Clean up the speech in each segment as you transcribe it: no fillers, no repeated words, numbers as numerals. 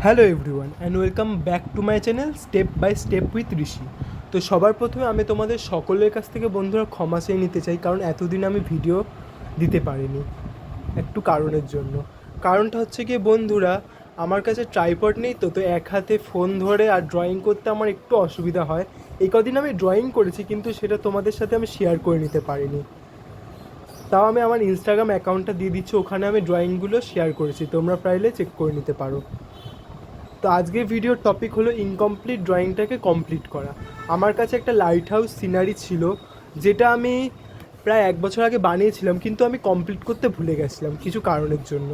Hello everyone and welcome back to my channel step by step with Rishi. তো সবার প্রথমে আমি তোমাদের সকলের কাছ থেকে বন্ধুরা ক্ষমা চেয়ে নিতে চাই, কারণ এতদিন আমি ভিডিও দিতে পারিনি একটু কারণের জন্য। কারণটা হচ্ছে কি বন্ধুরা, আমার কাছে ট্রাইপড নেই, তো এক হাতে ফোন ধরে আর ড্রয়িং করতে আমার একটু অসুবিধা হয়। এই কদিন আমি ড্রয়িং করেছি, কিন্তু সেটা তোমাদের সাথে আমি শেয়ার করে নিতে পারিনি। তাও আমি আমার ইনস্টাগ্রাম অ্যাকাউন্টটা দিয়ে দিচ্ছি, ওখানে আমি ড্রয়িংগুলো শেয়ার করেছি, তোমরা চাইলে চেক করে নিতে পারো। তো আজকের ভিডিওর টপিক হলো ইনকমপ্লিট ড্রয়িংটাকে কমপ্লিট করা। আমার কাছে একটা লাইট হাউস সিনারি ছিল, যেটা আমি প্রায় 1 বছর আগে বানিয়েছিলাম, কিন্তু আমি কমপ্লিট করতে ভুলে গেছিলাম কিছু কারণের জন্য।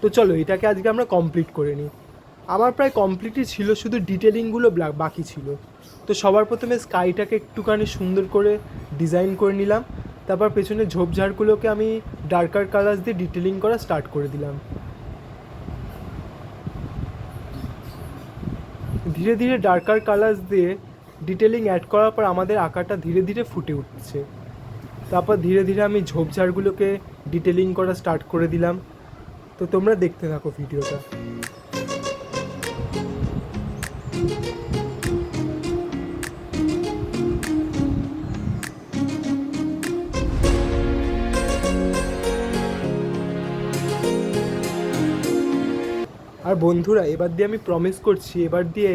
তো চলো এটাকে আজকে আমরা কমপ্লিট করে নিই। আমার প্রায় কমপ্লিটই ছিল, শুধু ডিটেলিংগুলো বাকি ছিল। তো সবার প্রথমে স্কাইটাকে একটুখানি সুন্দর করে ডিজাইন করে নিলাম, তারপর পেছনে ঝোপঝাড়গুলোকে আমি ডার্কার কালার্স দিয়ে ডিটেলিং করা স্টার্ট করে দিলাম। ধীরে ধীরে ডার্কার কালার্স দিয়ে ডিটেলিং অ্যাড করার পর আমাদের আঁকাটা ধীরে ধীরে ফুটে উঠছে। তারপর ধীরে ধীরে আমি ঝোপঝাড়গুলোকে ডিটেলিং করা স্টার্ট করে দিলাম। তো তোমরা দেখতে থাকো ভিডিওটা। আর বন্ধুরা, এবার দিয়ে আমি প্রমিস করছি, এবার দিয়ে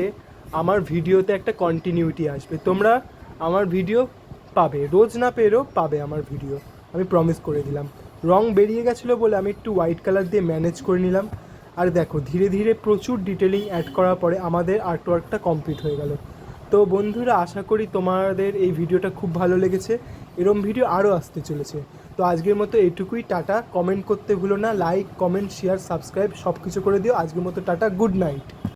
আমার ভিডিওতে একটা কন্টিনিউটি আসবে। তোমরা আমার ভিডিও পাবে, রোজ না পেলেও পাবে আমার ভিডিও, আমি প্রমিস করে দিলাম। রং বেরিয়ে গেছিলো বলে আমি একটু হোয়াইট কালার দিয়ে ম্যানেজ করে নিলাম। আর দেখো ধীরে ধীরে প্রচুর ডিটেলিং অ্যাড করার পরে আমাদের আর্টওয়ার্কটা কমপ্লিট হয়ে গেল। তো বন্ধুরা, আশা করি তোমাদের এই ভিডিওটা খুব ভালো লেগেছে। এরম ভিডিও আরও আসতে চলেছে। তো আজকের মতো এইটুকুই, টাটা। কমেন্ট করতে ভুলো না, লাইক কমেন্ট শেয়ার সাবস্ক্রাইব সব কিছু করে দিও। আজকের মতো টাটা, গুড নাইট।